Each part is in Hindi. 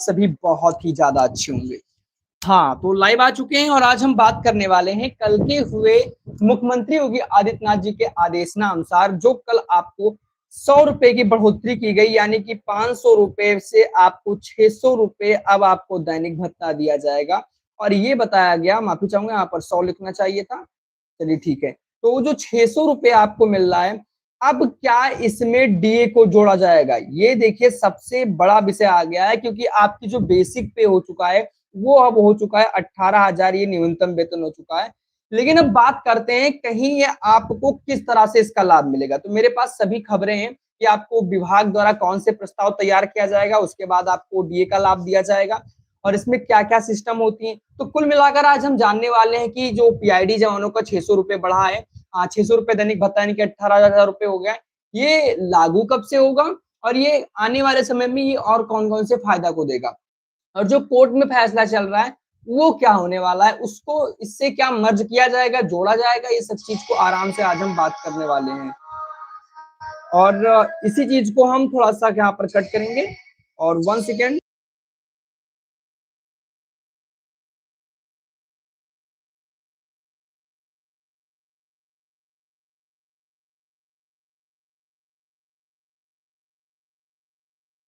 सभी बहुत ही ज्यादा अच्छे होंगे। हाँ, तो लाइव आ चुके हैं और आज हम बात करने वाले हैं कल के हुए मुख्यमंत्री योगी आदित्यनाथ जी के आदेशानुसार, जो कल आपको 100 रुपए की बढ़ोतरी की गई, यानी कि 500 रुपए से आपको 600 रुपए अब आपको दैनिक भत्ता दिया जाएगा। और ये बताया गया, माफी चाहूंगा यहाँ पर 100 लिखना चाहिए था, चलिए ठीक है। तो वो जो 600 रुपए आपको मिल रहा है, अब क्या इसमें डीए को जोड़ा जाएगा? ये देखिए सबसे बड़ा विषय आ गया है, क्योंकि आपकी जो बेसिक पे हो चुका है वो अब हो चुका है 18,000, ये न्यूनतम वेतन हो चुका है। लेकिन अब बात करते हैं कहीं ये आपको किस तरह से इसका लाभ मिलेगा। तो मेरे पास सभी खबरें हैं कि आपको विभाग द्वारा कौन से प्रस्ताव तैयार किया जाएगा, उसके बाद आपको डीए का लाभ दिया जाएगा और इसमें क्या क्या सिस्टम होती है। तो कुल मिलाकर आज हम जानने वाले हैं कि जो पीआईडी जवानों का 600 रुपए बढ़ा है, 600 रुपए दैनिक भत्ता यानी कि 18,000 रुपए हो गया, ये लागू कब से होगा और ये आने वाले समय में ये और कौन कौन से फायदा को देगा, और जो कोर्ट में फैसला चल रहा है वो क्या होने वाला है, उसको इससे क्या मर्ज किया जाएगा, जोड़ा जाएगा, ये सब चीज को आराम से आज हम बात करने वाले हैं। और इसी चीज को हम थोड़ा सा यहाँ पर कट करेंगे और 1 सेकेंड।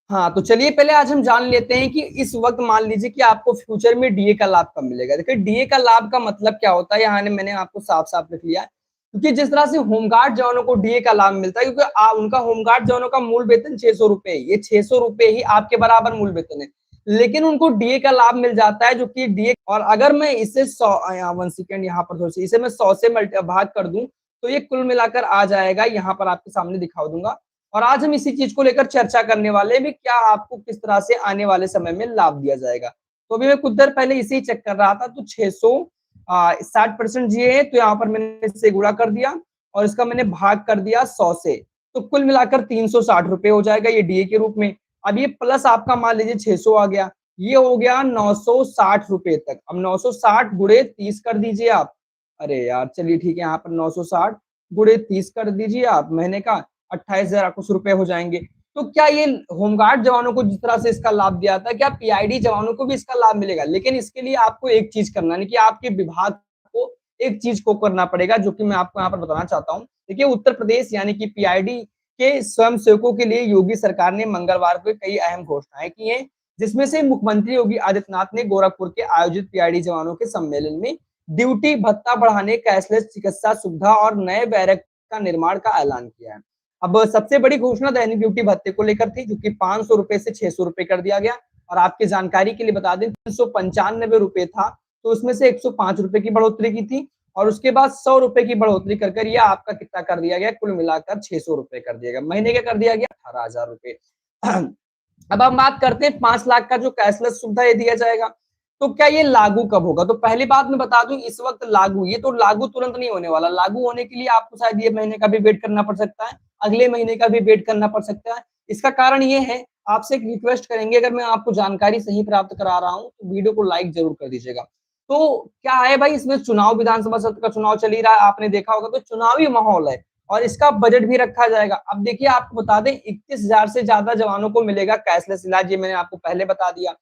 हाँ, तो चलिए पहले आज हम जान लेते हैं कि इस वक्त मान लीजिए कि आपको फ्यूचर में डीए का लाभ कब मिलेगा। देखिए डीए का लाभ का मतलब क्या होता है, यहाँ मैंने आपको साफ साफ लिख लिया है। क्योंकि जिस तरह से होमगार्ड जवानों को डीए का लाभ मिलता है, क्योंकि उनका होमगार्ड जवानों का मूल वेतन 600 रुपए, ये 600 रुपए ही आपके बराबर मूल वेतन है, लेकिन उनको डीए का लाभ मिल जाता है, जो कि डीए, और अगर मैं इसे 100, 1 सेकेंड यहाँ पर थोड़ी सी, इसे मैं 100 से भाग कर दूं तो ये कुल मिलाकर आ जाएगा, यहाँ पर आपके सामने दिखा दूंगा। और आज हम इसी चीज को लेकर चर्चा करने वाले हैं भी, क्या आपको किस तरह से आने वाले समय में लाभ दिया जाएगा। तो अभी मैं कुछ देर पहले इसे ही चेक कर रहा था, तो 660% जीए है, तो यहाँ पर मैंने इससे गुणा कर दिया और इसका मैंने भाग कर दिया 100 से, तो कुल मिलाकर 360 रुपए हो जाएगा ये डीए के रूप में। अब ये प्लस आपका मान लीजिए 600 आ गया, ये हो गया 960 रुपए तक। अब 960 गुणे 30 कर दीजिए आप, अरे यार चलिए ठीक है, यहाँ पर 960 गुणे 30 कर दीजिए आप, महीने का 28,000 कुछ रुपए हो जाएंगे। तो क्या ये होमगार्ड जवानों को जिस तरह से इसका लाभ दिया था, क्या पीआईडी जवानों को भी इसका लाभ मिलेगा? लेकिन इसके लिए आपको एक चीज करना है कि आपके विभाग को एक चीज को करना पड़ेगा, जो कि मैं आपको यहाँ पर बताना चाहता हूँ। देखिए उत्तर प्रदेश यानी कि पीआईडी के स्वयं सेवकों के लिए योगी सरकार ने मंगलवार को कई अहम घोषणाएं की हैं, जिसमें से मुख्यमंत्री योगी आदित्यनाथ ने गोरखपुर के आयोजित पीआईडी जवानों के सम्मेलन में ड्यूटी भत्ता बढ़ाने, कैशलेस चिकित्सा सुविधा और नए बैरक का निर्माण का ऐलान किया है। अब सबसे बड़ी घोषणा दैनिक ड्यूटी भत्ते को लेकर थी, जो कि 500 रुपए से 600 रुपए कर दिया गया। और आपकी जानकारी के लिए बता दें, 395 रुपए था, तो उसमें से 105 रुपए की बढ़ोतरी की थी और उसके बाद 100 रुपए की बढ़ोतरी कर यह आपका कितना कर दिया गया, कुल मिलाकर 600 रुपए कर दिया गया। महीने का कर दिया गया 18,000 रुपए। अब हम बात करते हैं 5 लाख का जो कैशलेस सुविधा ये दिया जाएगा, तो क्या ये लागू कब होगा? तो पहली बात मैं बता दूं, इस वक्त लागू, ये तो लागू तुरंत नहीं होने वाला। लागू होने के लिए आपको शायद ये महीने का भी वेट करना पड़ सकता है, अगले महीने का भी वेट करना पड़ सकता है। इसका कारण ये है, आपसे एक रिक्वेस्ट करेंगे, अगर मैं आपको जानकारी सही प्राप्त करा रहा हूँ तो वीडियो को लाइक जरूर कर दीजिएगा। तो क्या है भाई, इसमें चुनाव, विधानसभा सत्र का चुनाव चल ही रहा है, आपने देखा होगा, तो चुनावी माहौल है और इसका बजट भी रखा जाएगा। अब देखिए आपको बता दें, 21,000 से ज्यादा जवानों को मिलेगा कैशलेस इलाज, ये मैंने आपको पहले बता दिया।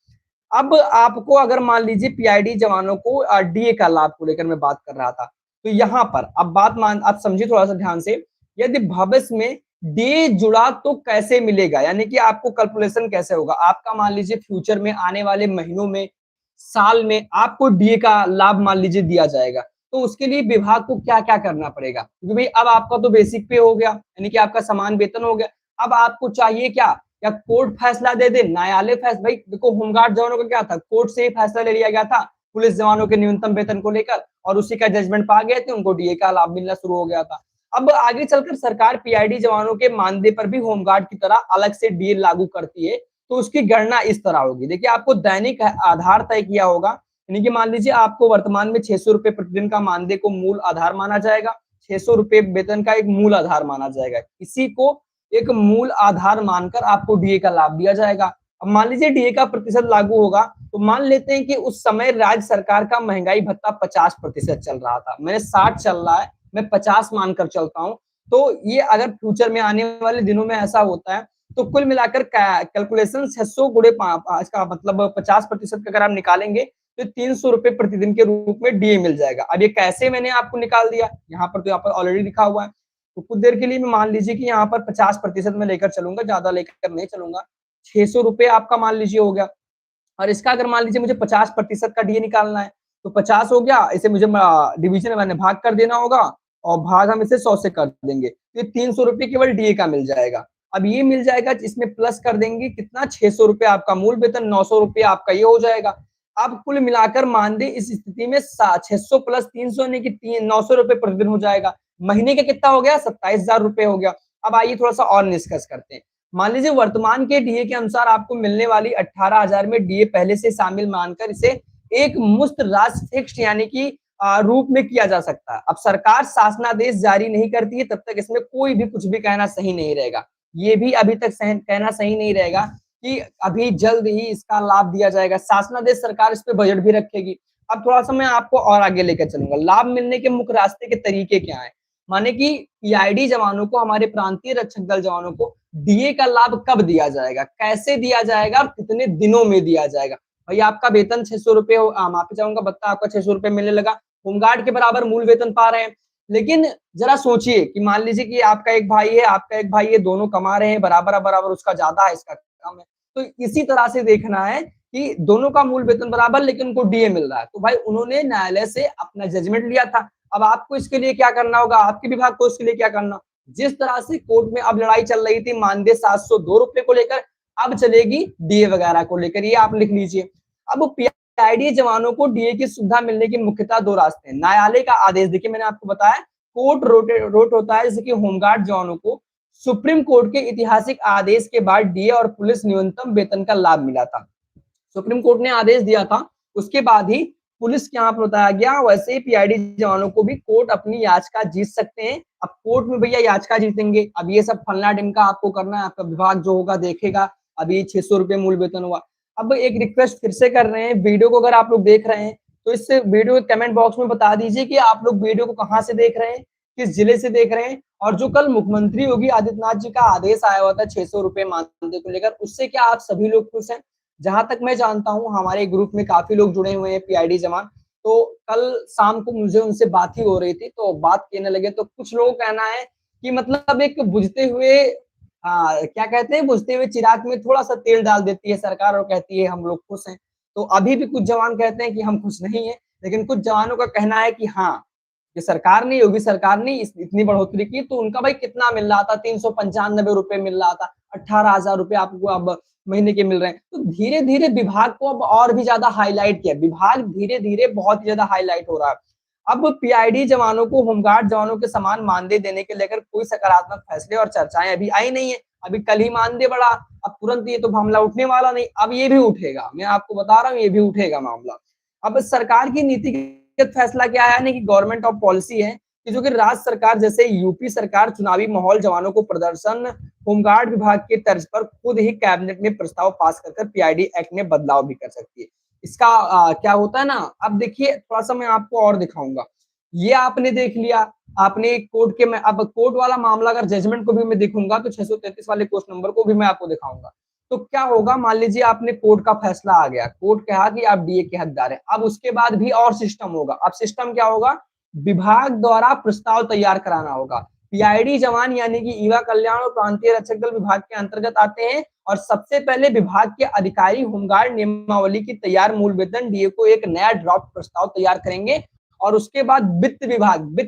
अब आपको अगर मान लीजिए पीआईडी जवानों को डीए का लाभ को लेकर मैं बात कर रहा था, तो यहाँ पर अब बात मान आप समझिए थोड़ा सा ध्यान से, यदि भविष्य में डीए जुड़ा तो कैसे मिलेगा, यानी कि आपको कैलकुलेशन कैसे होगा। आपका मान लीजिए फ्यूचर में आने वाले महीनों में, साल में आपको डीए का लाभ मान लीजिए दिया जाएगा, तो उसके लिए विभाग को क्या क्या करना पड़ेगा, क्योंकि भाई अब आपका तो बेसिक पे हो गया, यानी कि आपका समान वेतन हो गया। अब आपको चाहिए क्या, या कोर्ट फैसला दे दे, न्यायालय फैसला। भाई देखो होमगार्ड जवानों का क्या था, कोर्ट से ही फैसला ले लिया गया था पुलिस जवानों के न्यूनतम वेतन को लेकर, और उसी का जजमेंट पा गए थे, उनको डीए का लाभ मिलना शुरू हो गया था। अब आगे चलकर सरकार पीआईडी जवानों के मानदेय पर भी होमगार्ड की तरह अलग से डीए लागू करती है, तो उसकी गणना इस तरह होगी। देखिए आपको दैनिक आधार तय किया होगा, यानी कि मान लीजिए आपको वर्तमान में 600 रुपए प्रतिदिन का मानदेय को मूल आधार माना जाएगा, 600 रुपए वेतन का एक मूल आधार माना जाएगा, इसी को एक मूल आधार मानकर आपको डीए का लाभ दिया जाएगा। अब मान लीजिए डीए का प्रतिशत लागू होगा, तो मान लेते हैं कि उस समय राज्य सरकार का महंगाई भत्ता 50% चल रहा था, मैंने 60 चल रहा है, मैं 50 मानकर चलता हूँ। तो ये अगर फ्यूचर में आने वाले दिनों में ऐसा होता है तो कुल मिलाकर कैलकुलेशन 600 गुणे इसका मतलब 50% का अगर आप निकालेंगे तो 300 रुपए प्रतिदिन के रूप में डीए मिल जाएगा। अब ये कैसे मैंने आपको निकाल दिया, यहाँ पर तो यहाँ पर ऑलरेडी लिखा हुआ है। तो कुछ देर के लिए मैं मान लीजिए कि यहाँ पर 50% में लेकर चलूंगा, ज्यादा लेकर नहीं चलूंगा। 600 रुपए आपका मान लीजिए हो गया, और इसका अगर मान लीजिए मुझे 50% का डीए निकालना है तो 50 हो गया, इसे मुझे डिवीजन मैंने भाग कर देना होगा, और भाग हम इसे 100 से कर देंगे, तो 300 रुपए केवल डीए का मिल जाएगा। अब ये मिल जाएगा, इसमें प्लस कर देंगे कितना, 600 रुपए आपका मूल वेतन, 900 रुपए आपका ये हो जाएगा। अब कुल मिलाकर मानदेय इस स्थिति में 600 प्लस 300 यानी कि 900 रुपए प्रतिदिन हो जाएगा। महीने का कितना हो गया, 27,000 रुपए हो गया। अब आइए थोड़ा सा और डिस्कस करते हैं। मान लीजिए वर्तमान के डीए के अनुसार आपको मिलने वाली 18,000 में डीए पहले से शामिल मानकर इसे एक मुश्त राशि फिक्स्ड यानी कि रूप में किया जा सकता है। अब सरकार शासनादेश जारी नहीं करती है तब तक इसमें कोई भी कुछ भी कहना सही नहीं रहेगा। ये भी अभी तक कहना सही नहीं रहेगा कि अभी जल्द ही इसका लाभ दिया जाएगा। शासनादेश सरकार इस पे बजट भी रखेगी। अब थोड़ा सा मैं आपको और आगे लेकर चलूंगा। लाभ मिलने के मुख्य रास्ते के तरीके क्या है, माने कि पीआईडी जवानों को, हमारे प्रांतीय रक्षक दल जवानों को डीए का लाभ कब दिया जाएगा, कैसे दिया जाएगा और कितने दिनों में दिया जाएगा। भाई आपका वेतन 600 रुपए माफी चाहूंगा, बत्ता आपका 600 रुपए मिलने लगा, होमगार्ड के बराबर मूल वेतन पा रहे हैं। लेकिन जरा सोचिए कि मान लीजिए कि आपका एक भाई है, आपका एक भाई है, दोनों कमा रहे हैं बराबर बराबर, उसका ज्यादा है, इसका कम है। तो इसी तरह से देखना है कि दोनों का मूल वेतन बराबर लेकिन उनको डीए मिल रहा है। तो भाई उन्होंने न्यायालय से अपना जजमेंट लिया था। अब आपको इसके लिए क्या करना होगा, आपके विभाग को इसके लिए क्या करना, जिस तरह से कोर्ट में अब लड़ाई चल रही थी मानदेय 702 रुपए को लेकर, अब चलेगी डीए वगैरह को लेकर, ये आप लिख लीजिए। अब पीआईडी जवानों को डीए की सुविधा मिलने के मुख्यतः दो रास्ते हैं। न्यायालय का आदेश, देखिए मैंने आपको बताया कोर्ट रोट होता है, जैसे कि होमगार्ड जवानों को सुप्रीम कोर्ट के ऐतिहासिक आदेश के बाद डीए और पुलिस न्यूनतम वेतन का लाभ मिला था। सुप्रीम कोर्ट ने आदेश दिया था, उसके बाद ही पुलिस के यहाँ पर बताया गया। वैसे ही पीआईडी जवानों को भी कोर्ट अपनी याचिका जीत सकते हैं। अब कोर्ट में भैया याचिका जीतेंगे, अब ये सब फलना ढिमका आपको करना है, आपका विभाग जो होगा देखेगा। अभी 600 रुपए मूल वेतन हुआ। अब एक रिक्वेस्ट फिर से कर रहे हैं, वीडियो को अगर आप लोग देख रहे हैं तो इस वीडियो के कमेंट बॉक्स में बता दीजिए कि आप लोग वीडियो को कहाँ से देख रहे हैं, किस जिले से देख रहे हैं, और जो कल मुख्यमंत्री योगी आदित्यनाथ जी का आदेश आया हुआ था 600 रुपए मानदेय को लेकर, उससे क्या आप सभी लोग खुश हैं? जहां तक मैं जानता हूं हमारे ग्रुप में काफी लोग जुड़े हुए हैं पीआईडी जवान, तो कल शाम को मुझे उनसे बात ही हो रही थी, तो बात कहने लगे तो कुछ लोगों का कहना है कि मतलब एक बुझते हुए क्या कहते हैं, बुझते हुए चिराग में थोड़ा सा तेल डाल देती है सरकार और कहती है हम लोग खुश हैं। तो अभी भी कुछ जवान कहते हैं कि हम खुश नहीं है, लेकिन कुछ जवानों का कहना है कि हाँ, कि सरकार ने, योगी सरकार ने इतनी बढ़ोतरी की तो उनका भाई कितना मिल रहा था, 395 रुपए मिल रहा था, 18,000 रुपए आपको अब महीने के मिल रहे हैं। तो धीरे धीरे विभाग को अब और भी ज्यादा हाईलाइट किया, विभाग धीरे धीरे बहुत ही ज्यादा हाईलाइट हो रहा है। अब पीआईडी जवानों को होमगार्ड जवानों के समान मानदेय देने के लेकर कोई सकारात्मक फैसले और चर्चाएं अभी आई नहीं है। अभी कल ही मानदेय बढ़ा, अब तुरंत ये तो मामला उठने वाला नहीं, अब ये भी उठेगा, मैं आपको बता रहा हूँ ये भी उठेगा मामला। अब सरकार की नीतिगत फैसला क्या है, कि गवर्नमेंट ऑफ पॉलिसी है कि जो कि राज्य सरकार जैसे यूपी सरकार चुनावी माहौल जवानों को प्रदर्शन होमगार्ड विभाग के तर्ज पर खुद ही कैबिनेट में प्रस्ताव पास कर पीआईडी एक्ट में बदलाव भी कर सकती है। इसका क्या होता है ना, अब देखिए थोड़ा सा मैं आपको और दिखाऊंगा। ये आपने देख लिया, आपने कोर्ट के में, अब कोर्ट वाला मामला अगर जजमेंट को भी मैं देखूंगा तो 633 वाले क्वेश्चन नंबर को भी मैं आपको दिखाऊंगा। तो क्या होगा, मान लीजिए आपने कोर्ट का फैसला आ गया, कोर्ट कहा कि आप डीए के हकदार हैं। अब उसके बाद भी और सिस्टम होगा। अब सिस्टम क्या होगा, विभाग द्वारा प्रस्ताव तैयार कराना होगा। पीआईडी जवान यानी कि युवा कल्याण और प्रांतीय रक्षक दल विभाग के अंतर्गत आते हैं, और सबसे पहले विभाग के अधिकारी होमगार्ड नियमावली की तैयार मूल वेतन डीए को एक नया ड्राफ्ट प्रस्ताव तैयार करेंगे, और उसके बाद वित्त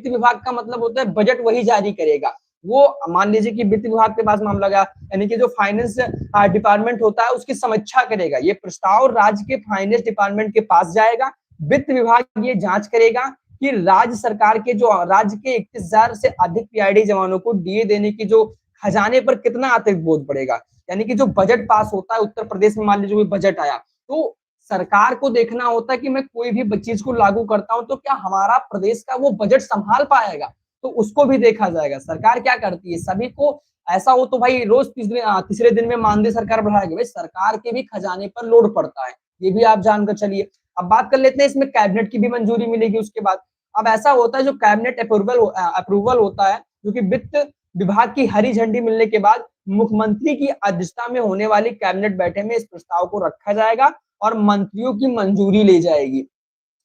विभाग का मतलब होता है बजट, वही जारी करेगा। वो मान लीजिए कि वित्त विभाग के पास मामला गया, यानी कि जो फाइनेंस डिपार्टमेंट होता है उसकी समीक्षा करेगा। ये प्रस्ताव राज्य के फाइनेंस डिपार्टमेंट के पास जाएगा, वित्त विभाग ये जांच करेगा कि राज्य सरकार के, जो राज्य के 21,000 से अधिक पीआईडी जवानों को डीए देने की जो खजाने पर कितना अतिरिक्त बोझ पड़ेगा। यानी कि जो बजट पास होता है उत्तर प्रदेश में, मान लीजिए कोई बजट आया, तो सरकार को देखना होता है कि मैं कोई भी चीज को लागू करता हूं तो क्या हमारा प्रदेश का वो बजट संभाल पाएगा, तो उसको भी देखा जाएगा। सरकार क्या करती है, सभी को ऐसा हो तो भाई रोज तीसरे दिन में मानदेय सरकार बढ़ाएगी, भाई सरकार के भी खजाने पर लोड पड़ता है, ये भी आप जानकर चलिए। अब बात कर लेते हैं इसमें कैबिनेट की भी मंजूरी मिलेगी उसके बाद। अब ऐसा होता है जो कैबिनेट अप्रूवल होता है, जो कि वित्त विभाग की हरी झंडी मिलने के बाद मुख्यमंत्री की अध्यक्षता में होने वाली कैबिनेट बैठक में इस प्रस्ताव को रखा जाएगा और मंत्रियों की मंजूरी ली जाएगी।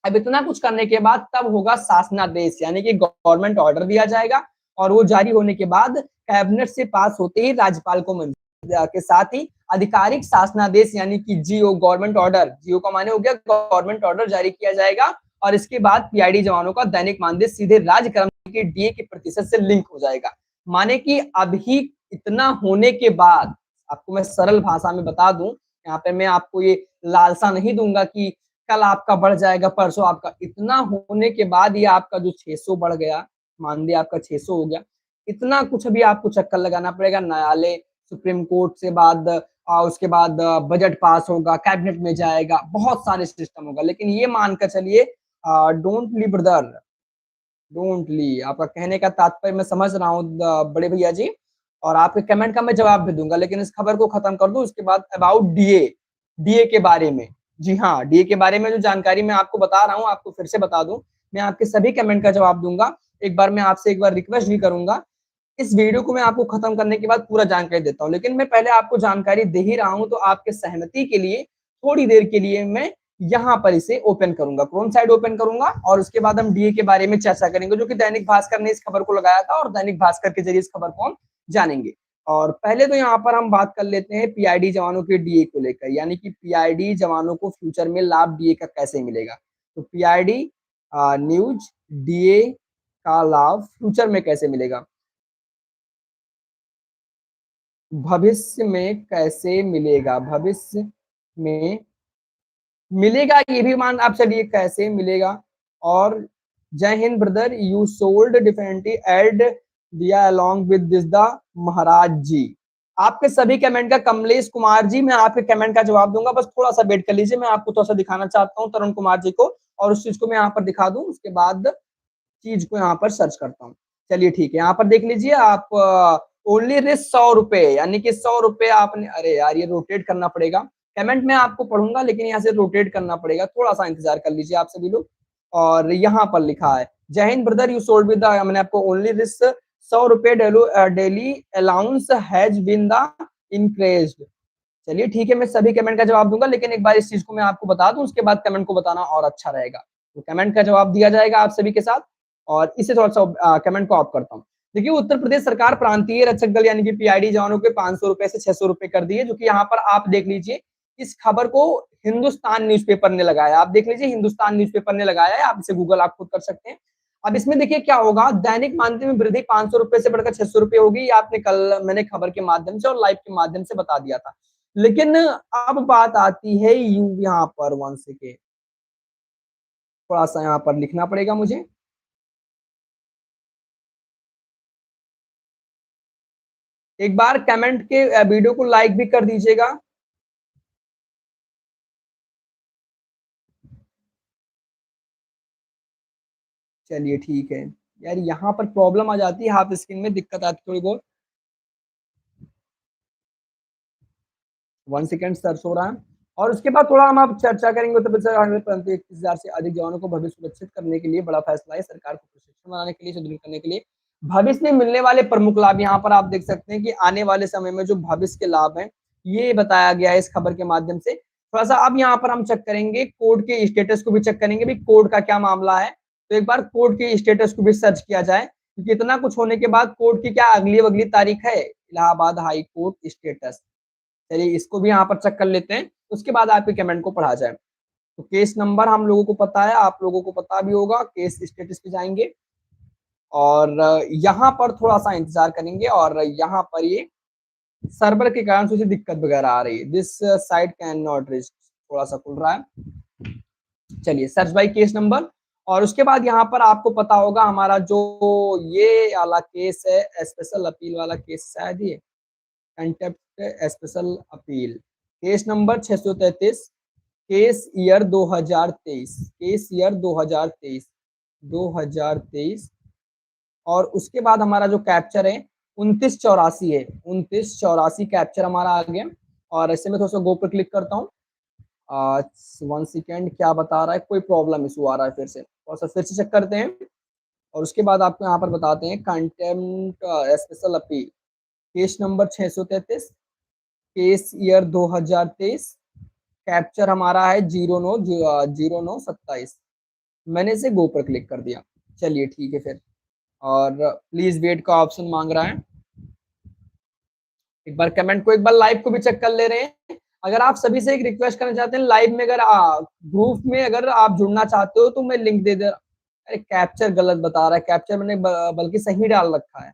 अब इतना कुछ करने के बाद तब होगा शासनादेश, यानी कि गवर्नमेंट ऑर्डर दिया जाएगा और वो जारी होने के बाद कैबिनेट से पास होते ही राज्यपाल को मंजूरी के साथ ही आधिकारिक शासनादेश यानी कि जीओ, गवर्नमेंट ऑर्डर, जीओ का माने हो गया गवर्नमेंट ऑर्डर, जारी किया जाएगा और इसके बाद पीआईडी जवानों का दैनिक मानदेय सीधे राज्य कर्मचारी के डीए के प्रतिशत से लिंक हो जाएगा। माने कि अभी इतना होने के बाद, आपको मैं सरल भाषा में बता दूं, यहाँ पे मैं आपको ये लालसा नहीं दूंगा कि कल आपका बढ़ जाएगा, परसों आपका, इतना होने के बाद ये आपका जो 600 बढ़ गया, मानदेय आपका 600 हो गया, इतना कुछ अभी आपको चक्कर लगाना पड़ेगा, न्यायालय, सुप्रीम कोर्ट से बाद उसके बाद बजट पास होगा, कैबिनेट में जाएगा, बहुत सारे सिस्टम होगा। लेकिन ये मानकर चलिए, डोंट ली ब्रदर, डोंट ली, आपका कहने का तात्पर्य मैं समझ रहा हूँ बड़े भैया जी, और आपके कमेंट का मैं जवाब भी दूंगा, लेकिन इस खबर को खत्म कर दूं, उसके बाद अबाउट डीए, डीए के बारे में। जी हाँ, डीए के बारे में जो जानकारी मैं आपको बता रहा हूँ, आपको फिर से बता दूं, मैं आपके सभी कमेंट का जवाब दूंगा। एक बार मैं आपसे एक बार रिक्वेस्ट भी करूंगा, इस वीडियो को मैं आपको खत्म करने के बाद पूरा जानकारी देता हूँ, लेकिन मैं पहले आपको जानकारी दे ही रहा हूँ, तो आपके सहमति के लिए थोड़ी देर के लिए मैं यहाँ पर इसे ओपन करूंगा, क्रोम साइड ओपन करूंगा और उसके बाद हम डीए के बारे में चर्चा करेंगे, जो कि दैनिक भास्कर ने इस खबर को लगाया था और दैनिक भास्कर के जरिए इस खबर को हम जानेंगे। और पहले तो यहाँ पर हम बात कर लेते हैं पीआईडी जवानों के डीए को लेकर, यानी कि पीआईडी जवानों को फ्यूचर में लाभ डीए का कैसे मिलेगा। तो पीआईडी न्यूज, डीए का लाभ फ्यूचर में कैसे मिलेगा, भविष्य में कैसे मिलेगा, भविष्य में मिलेगा, ये भी मान आप चलिए कैसे मिलेगा। और जय Hind brother, you solved differently add दिया along with this the Maharaj ji. आपके सभी कमेंट का, कमलेश कुमार जी, मैं आपके कमेंट का जवाब दूंगा, बस थोड़ा सा वेट कर लीजिए, मैं आपको थोड़ा सा दिखाना चाहता हूँ तरुण कुमार जी को, और उस चीज को मैं यहाँ पर दिखा दूं, उसके बाद चीज को यहाँ पर सर्च करता हूँ। चलिए ठीक है, यहाँ पर देख लीजिए आप, ओनली रिस्क 100 रुपए, यानी कि 100 रुपए आपने, अरे यार ये रोटेट करना पड़ेगा, कमेंट में आपको पढ़ूंगा लेकिन यहाँ से रोटेट करना पड़ेगा, थोड़ा सा इंतजार कर लीजिए आप सभी लोग। और यहाँ पर लिखा है, जय Hind brother, you sold with the, मैंने आपको ओनली रिस्क 100 रुपए daily allowance has been the increased. चलिए ठीक है, मैं सभी कमेंट का जवाब दूंगा, लेकिन एक बार इस चीज को मैं आपको बता दूं, उसके बाद कमेंट को बताना और अच्छा रहेगा। तो कमेंट का जवाब दिया जाएगा आप सभी के साथ, और इसे थोड़ा सा कमेंट को ऑफ करता हूँ। देखिए, उत्तर प्रदेश सरकार प्रांतीय रक्षक दल यानी कि पीआईडी जवानों के 500 रुपए से 600 रुपए कर दिए, जो कि यहाँ पर आप देख लीजिए, इस खबर को हिंदुस्तान न्यूज़पेपर ने लगाया, आप देख लीजिए, हिंदुस्तान न्यूज़पेपर ने लगाया है, आप इसे गूगल आप खुद कर सकते हैं। अब इसमें देखिए क्या होगा, दैनिक मानदेय में वृद्धि 500 रुपए से बढ़कर 600 रुपए होगी, ये आपने कल मैंने खबर के माध्यम से और लाइव के माध्यम से बता दिया था। लेकिन अब बात आती है यू, यहाँ पर वन सेकेंड, थोड़ा सा यहाँ पर लिखना पड़ेगा मुझे, एक बार कमेंट के वीडियो को लाइक भी कर दीजिएगा। चलिए ठीक है यार, यहाँ पर प्रॉब्लम आ जाती है, हाफ स्क्रीन में दिक्कत आती है थोड़ी बहुत, 1 सेकेंड सर्च हो रहा है। और उसके बाद थोड़ा हम आप चर्चा करेंगे, उत्तर प्रदेश परंतु 21,000 से अधिक जवानों को भविष्य सुरक्षित करने के लिए बड़ा फैसला है, सरकार को प्रशिक्षण बनाने के लिए, सुदृढ़ करने के लिए भविष्य में मिलने वाले प्रमुख लाभ, यहाँ पर आप देख सकते हैं कि आने वाले समय में जो भविष्य के लाभ हैं, ये बताया गया है इस खबर के माध्यम से। थोड़ा सा अब यहाँ पर हम चेक करेंगे, कोर्ट के स्टेटस को भी चेक करेंगे, भी कोर्ट का क्या मामला है, तो एक बार कोर्ट के स्टेटस को भी सर्च किया जाए, क्योंकि इतना कुछ होने के बाद कोर्ट की क्या अगली अगली तारीख है, इलाहाबाद हाई कोर्ट स्टेटस। चलिए इसको भी यहाँ पर चेक कर लेते हैं, उसके बाद आपके कमेंट को पढ़ा जाए। तो केस नंबर हम लोगों को पता है, आप लोगों को पता भी होगा, केस स्टेटस पे जाएंगे और यहाँ पर थोड़ा सा इंतजार करेंगे, और यहाँ पर ये सर्वर के कारण से दिक्कत वगैरह आ रही है, this site can not reach, थोड़ा सा खुल रहा है। चलिए सर्च बाय केस नंबर, और उसके बाद यहाँ पर आपको पता होगा हमारा जो ये वाला केस है, स्पेशल अपील वाला केस, शायद ये contempt special appeal, case number 633, case year 2023, case year 2023, 2023। और उसके बाद हमारा जो कैप्चर है 2984 है, 2984 कैप्चर हमारा आ गया। और ऐसे में थोड़ा सा गो पर क्लिक करता हूँ, 1 सेकेंड, क्या बता रहा है, कोई प्रॉब्लम इशू आ रहा है, फिर से थोड़ा सा फिर से चेक करते हैं, और उसके बाद आपको यहाँ पर बताते हैं contempt special appeal, case number 633, case year 2023, capture हमारा है 09/09/27। मैंने इसे गो पर क्लिक कर दिया। चलिए ठीक है फिर, और प्लीज वेट का ऑप्शन मांग रहा है। एक बार कमेंट को, एक बार लाइव को भी चेक कर ले रहे हैं। अगर आप सभी से एक रिक्वेस्ट करना चाहते हैं, लाइव में अगर ग्रुप में अगर आप जुड़ना चाहते हो तो मैं लिंक दे दे। अरे कैप्चर गलत बता रहा है, कैप्चर मैंने बल्कि सही डाल रखा है,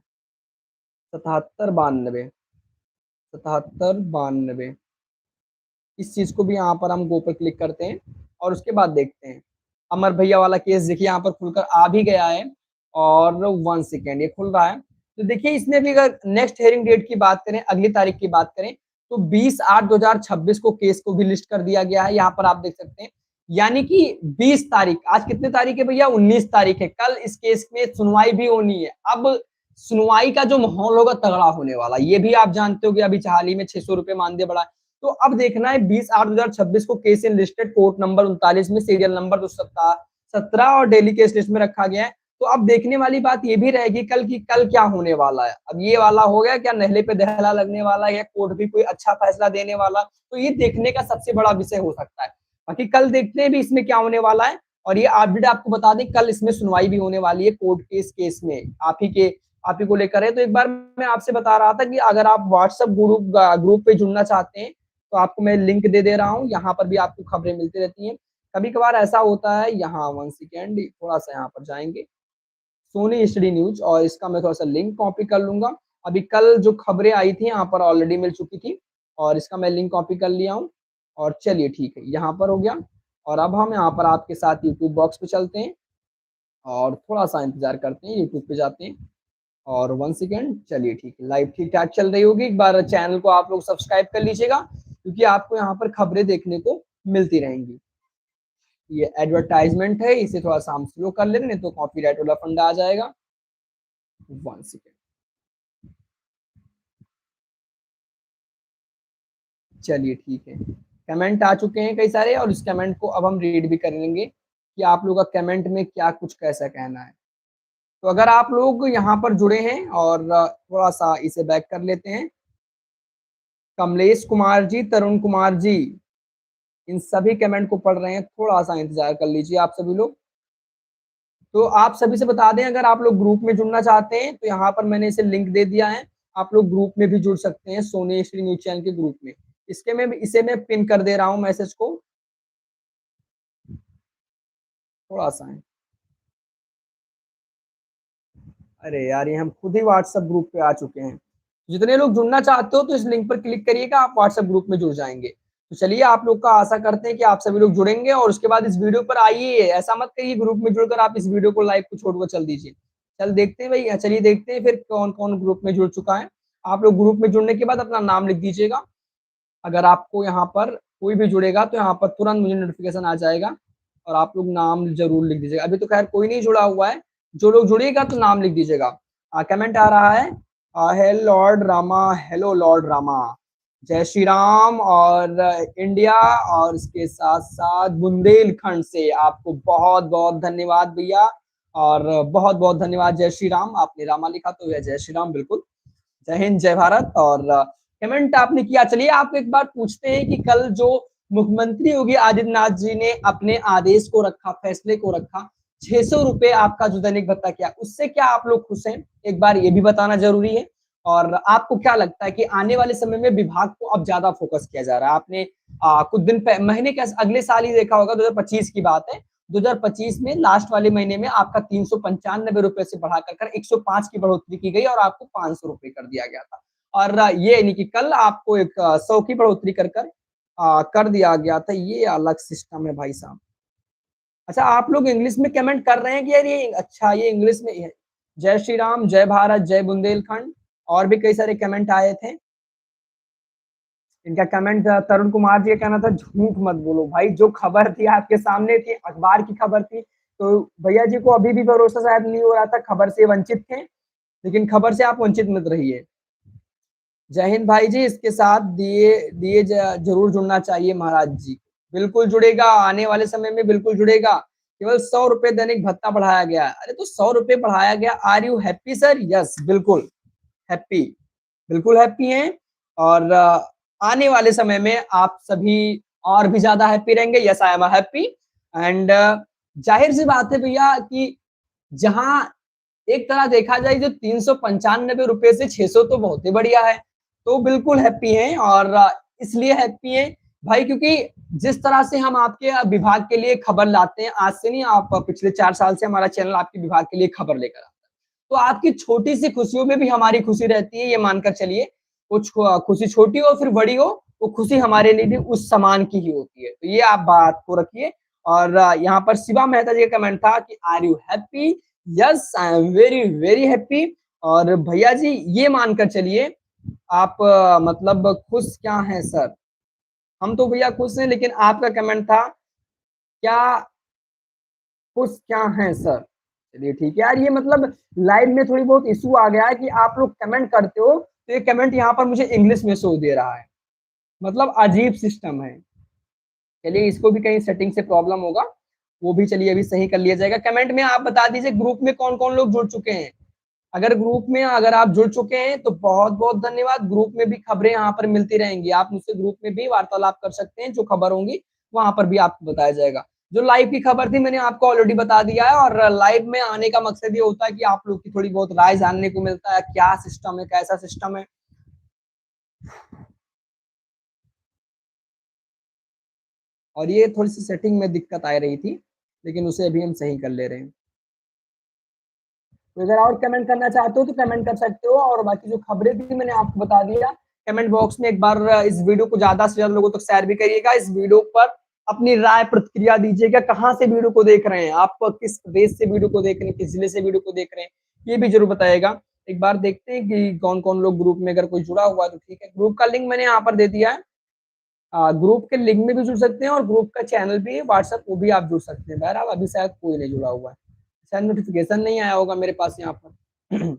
7792, 7792। इस चीज को भी यहाँ पर हम गो पर क्लिक करते हैं और उसके बाद देखते हैं। अमर भैया वाला केस देखिए यहाँ पर खुलकर आ भी गया है, और 1 सेकेंड ये खुल रहा है। तो देखिए इसमें भी अगर नेक्स्ट हेयरिंग डेट की बात करें, अगली तारीख की बात करें, तो 20/8/2026 को केस को भी लिस्ट कर दिया गया है। यहाँ पर आप देख सकते हैं, यानी कि 20 तारीख, आज कितने तारीख है भैया, 19 तारीख है, कल इस केस में सुनवाई भी होनी है। अब सुनवाई का जो माहौल होगा तगड़ा होने वाला, ये भी आप जानते हो कि अभी हाल ही में 600 रुपए मानदेय बढ़ा है। तो अब देखना है 20/8/2026 को case in listed court number 39 में सीरियल नंबर 217 और डेली केस लिस्ट में रखा गया है। तो अब देखने वाली बात ये भी रहेगी कल की, कल क्या होने वाला है। अब ये वाला हो गया, क्या नहले पे दहला लगने वाला है या कोर्ट भी कोई अच्छा फैसला देने वाला, तो ये देखने का सबसे बड़ा विषय हो सकता है। बाकी कल देखते हैं भी इसमें क्या होने वाला है। और ये अपडेट आपको बता दें, कल इसमें सुनवाई भी होने वाली है कोर्ट केस में, आप ही को लेकर है। तो एक बार मैं आपसे बता रहा था कि अगर आप व्हाट्सएप ग्रुप पे जुड़ना चाहते हैं तो आपको मैं लिंक दे रहा हूँ, यहाँ पर भी आपको खबरें मिलती रहती हैं। कभी कभार ऐसा होता है, यहाँ 1 सेकेंड थोड़ा सा यहाँ पर जाएंगे, सोनी स्टडी न्यूज, और इसका मैं थोड़ा सा लिंक कॉपी कर लूंगा। अभी कल जो खबरें आई थी यहाँ पर ऑलरेडी मिल चुकी थी, और इसका मैं लिंक कॉपी कर लिया हूँ। और चलिए ठीक है, यहाँ पर हो गया। और अब हम यहाँ पर आपके साथ यूट्यूब बॉक्स पे चलते हैं और थोड़ा सा इंतजार करते हैं, यूट्यूब पे जाते हैं। और 1 सेकेंड, चलिए ठीक है, लाइव ठीक ठाक चल रही होगी। एक बार चैनल को आप लोग सब्सक्राइब कर लीजिएगा, क्योंकि आपको यहाँ पर खबरें देखने को मिलती रहेंगी। ये एडवर्टाइजमेंट है, इसे थोड़ा सा हम स्लो कर ले रहे, नहीं तो कॉपीराइट वाला फंडा आ जाएगा। 1 सेकेंड, चलिए ठीक है। कमेंट आ चुके हैं कई सारे, और इस कमेंट को अब हम रीड भी कर लेंगे कि आप लोग का कमेंट में क्या कुछ कैसा कहना है। तो अगर आप लोग यहाँ पर जुड़े हैं, और थोड़ा सा इसे बैक कर लेते हैं, कमलेश कुमार जी, तरुण कुमार जी, इन सभी कमेंट को पढ़ रहे हैं, थोड़ा सा इंतजार कर लीजिए आप सभी लोग। तो आप सभी से बता दें, अगर आप लोग ग्रुप में जुड़ना चाहते हैं तो यहाँ पर मैंने इसे लिंक दे दिया है, आप लोग ग्रुप में भी जुड़ सकते हैं, सोनी श्री न्यूज चैनल के ग्रुप में। इसे मैं पिन कर दे रहा हूँ मैसेज को, थोड़ा सा है। अरे यार, ये हम खुद ही व्हाट्सएप ग्रुप पे आ चुके हैं। जितने लोग जुड़ना चाहते हो तो इस लिंक पर क्लिक करिएगा, आप व्हाट्सएप ग्रुप में जुड़ जाएंगे। तो चलिए, आप लोग का आशा करते हैं कि आप सभी लोग जुड़ेंगे, और उसके बाद इस वीडियो पर आइए, ऐसा मत करिए ग्रुप में जुड़कर आप इस वीडियो को लाइव को छोड़कर चल दीजिए। चल देखते हैं भाई, चलिए देखते हैं फिर कौन कौन ग्रुप में जुड़ चुका है। आप लोग ग्रुप में जुड़ने के बाद अपना नाम लिख दीजिएगा। अगर आपको यहाँ पर कोई भी जुड़ेगा तो यहाँ पर तुरंत मुझे नोटिफिकेशन आ जाएगा, और आप लोग नाम जरूर लिख दीजिएगा। अभी तो खैर कोई नहीं जुड़ा हुआ है, जो लोग जुड़ेगा तो नाम लिख दीजिएगा। कमेंट आ रहा है, hello Lord Rama, hello Lord Rama, जय श्री राम, और इंडिया, और इसके साथ साथ बुंदेलखंड से आपको बहुत बहुत धन्यवाद भैया, और बहुत बहुत धन्यवाद। जय श्री राम, आपने रामा लिखा तो जय श्री राम, बिल्कुल। जय हिंद, जय भारत। और कमेंट आपने किया। चलिए आपको एक बार पूछते हैं कि कल जो मुख्यमंत्री योगी आदित्यनाथ जी ने अपने आदेश को रखा, फैसले को रखा, 600 रुपए आपका जो दैनिक भत्ता किया, उससे क्या आप लोग खुश हैं? एक बार ये भी बताना जरूरी है। और आपको क्या लगता है कि आने वाले समय में विभाग को अब ज्यादा फोकस किया जा रहा है? आपने कुछ दिन महीने के अगले साल ही देखा होगा, 2025 की बात है, 2025 में लास्ट वाले महीने में आपका 395 रुपए से बढ़ाकर कर 105 की बढ़ोतरी की गई, और आपको 500 रुपए कर दिया गया था। और ये यानी कि कल आपको एक 100 की बढ़ोतरी कर दिया गया था। ये अलग सिस्टम है भाई साहब। अच्छा, आप लोग इंग्लिश में कमेंट कर रहे हैं कि यार ये अच्छा, ये इंग्लिश में है। जय श्री राम, जय भारत, जय बुंदेलखंड, और भी कई सारे कमेंट आए थे। इनका कमेंट, तरुण कुमार जी का कहना था झूठ मत बोलो भाई, जो खबर थी आपके सामने थी, अखबार की खबर थी, तो भैया जी को अभी भी भरोसा शायद नहीं हो रहा था, खबर से वंचित थे, लेकिन खबर से आप वंचित मत रहिए। जय हिंद भाई जी, इसके साथ दिए दिए जरूर जुड़ना चाहिए महाराज जी। बिल्कुल जुड़ेगा, आने वाले समय में बिल्कुल जुड़ेगा। केवल 100 रुपए दैनिक भत्ता बढ़ाया गया। अरे तो 100 रुपए बढ़ाया गया, are you happy sir? Yes, बिल्कुल हैप्पी। बिल्कुल हैप्पी हैं और आने वाले समय में आप सभी और भी ज़्यादा हैप्पी रहेंगे। Yes I am happy and ज़ाहिर-सी बात है भैया कि जहाँ एक तरह देखा जाए जो 395 रुपए से 600 तो बहुत ही बढ़िया है। तो बिल्कुल हैप्पी हैं और इसलिए हैप्पी हैं भाई क्योंकि जिस तरह से हम आपके विभाग के लिए खबर लाते हैं, आज से नहीं आप पिछले 4 साल से हमारा चैनल आपके विभाग के लिए खबर लेकर आता है। तो आपकी छोटी-सी खुशियों में भी हमारी खुशी रहती है, ये मानकर चलिए। कुछ खुशी छोटी हो फिर बड़ी हो, वो खुशी हमारे लिए भी उस समान की ही होती है। तो ये आप बात को रखिए और यहाँ पर शिवा मेहता जी का कमेंट था कि are you happy? Yes I am very very happy और भैया जी ये मानकर चलिए आप मतलब खुश क्या हैं सर? हम तो भैया खुश हैं लेकिन आपका कमेंट था क्या खुश क्या हैं सर? चलिए ठीक है यार ये मतलब लाइव में थोड़ी बहुत इश्यू आ गया है कि आप लोग कमेंट करते हो तो ये कमेंट यहाँ पर मुझे इंग्लिश में शो दे रहा है। मतलब अजीब सिस्टम है। चलिए इसको भी कहीं सेटिंग से प्रॉब्लम होगा, वो भी चलिए अभी सही कर लिया जाएगा। कमेंट में आप बता दीजिए ग्रुप में कौन-कौन लोग जुड़ चुके हैं। अगर ग्रुप में अगर आप जुड़ चुके हैं तो बहुत-बहुत धन्यवाद। ग्रुप में भी खबरें यहाँ पर मिलती रहेंगी। आप मुझसे ग्रुप में भी वार्तालाप कर सकते हैं, जो खबर होंगी वहाँ पर भी आपको बताया जाएगा। जो लाइव की खबर थी मैंने आपको ऑलरेडी बता दिया है और लाइव में आने का मकसद ये होता है कि आप लोग की थोड़ी बहुत राय जानने को मिलता है, क्या सिस्टम है, कैसा सिस्टम है। और ये थोड़ी-सी सेटिंग में दिक्कत आ रही थी, लेकिन उसे अभी हम सही कर ले रहे हैं। तो अगर और कमेंट करना चाहते हो तो कमेंट कर सकते हो और बाकी जो खबरें थी मैंने आपको बता दिया। कमेंट बॉक्स में एक बार इस वीडियो को ज़्यादा से ज़्यादा लोगों तक शेयर भी करिएगा। इस वीडियो पर अपनी राय प्रतिक्रिया दीजिएगा, कहाँ से वीडियो को देख रहे हैं, आप किस प्रदेश से वीडियो को देख रहे हैं, किस जिले से वीडियो को देख रहे हैं, ये भी ज़रूर बताइएगा। एक बार देखते हैं कि कौन-कौन लोग ग्रुप में अगर कोई जुड़ा हुआ है तो ठीक है। ग्रुप का लिंक मैंने यहाँ पर दे दिया है। ग्रुप के लिंक में भी जुड़ सकते हैं और ग्रुप का चैनल भी है व्हाट्सएप वो भी आप जुड़ सकते हैं। बहरहाल अभी शायद कोई नहीं जुड़ा हुआ है। शायद नोटिफ़िकेशन नहीं आया होगा मेरे पास यहाँ पर।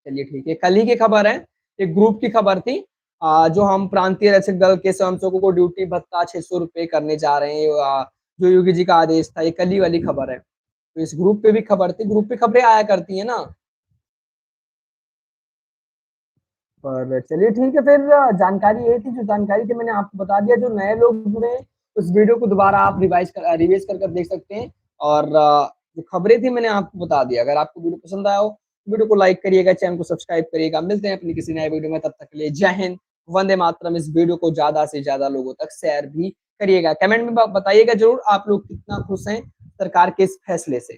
चलिए ठीक है, कल ही की खबर है, एक ग्रुप की खबर थी जो हम प्रांतीय रक्षक दल के स्वयंसेवकों को ड्यूटी भत्ता 600 रुपए करने जा रहे हैं जो योगी जी का आदेश था, ये कल ही वाली खबर है। तो इस ग्रुप पे भी खबर थी, ग्रुप पे खबरें आया करती हैं ना। पर चलिए ठीक है फिर जानकारी ये थी जो जानकारी थी मैंने आपको बता दिया। जो नए लोग जुड़े उस वीडियो को दोबारा आप रिवाइज़ कर देख सकते हैं और जो खबरें थी मैंने आपको बता दिया। अगर आपको वीडियो पसंद आया हो, वीडियो को लाइक करिएगा, चैनल को सब्सक्राइब करिएगा। मिलते हैं अपनी किसी नए वीडियो में, तब तक के लिए जय हिंद, वंदे मातरम। इस वीडियो को ज़्यादा से ज़्यादा लोगों तक शेयर भी करिएगा। कमेंट में बताइएगा ज़रूर आप लोग कितना खुश हैं सरकार के इस फैसले से।